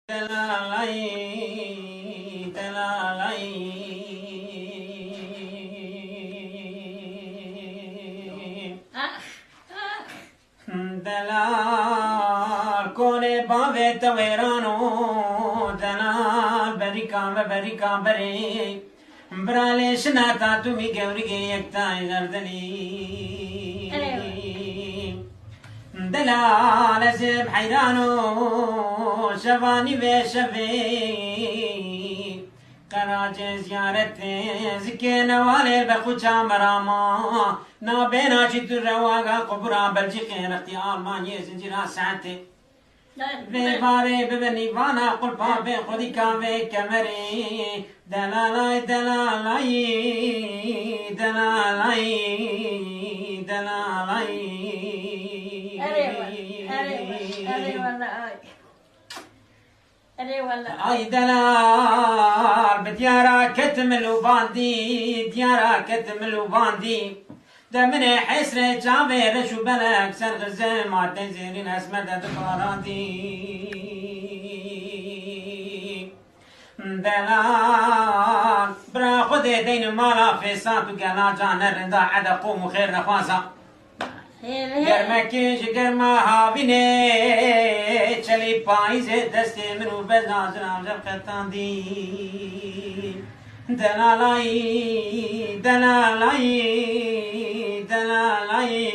دلالای دلالای دلال کنه باوی تویرانو دلال بریکا بری برالش نتا تو می گوری یک تای گردنی دلال زب حیرانو شوانی و شوی قراج زیارت زکی نواله بخوچا مراما نابینا چی تو رواغا قبرا بلجی خیر اختی آلمانی زنجیرا ساعته به باره ببنی وانا قلبا به خودی کاوه کمری دلالای دلالای دلالای دلالای أي دلال بديارة كتملو باندي ديارة كتملو باندي دمني حسرة جابي رشو بلك سر غزة ما تنزلين اسمة دقاراتي دلال برا خودي دين مالا في ساتو قلا جانا رندا عدا قوم خير نخواسا گرمکش گرما هاوینه چلی پاییز دست منو بزنازرم جب خطاندی دلالای دلالای دلالای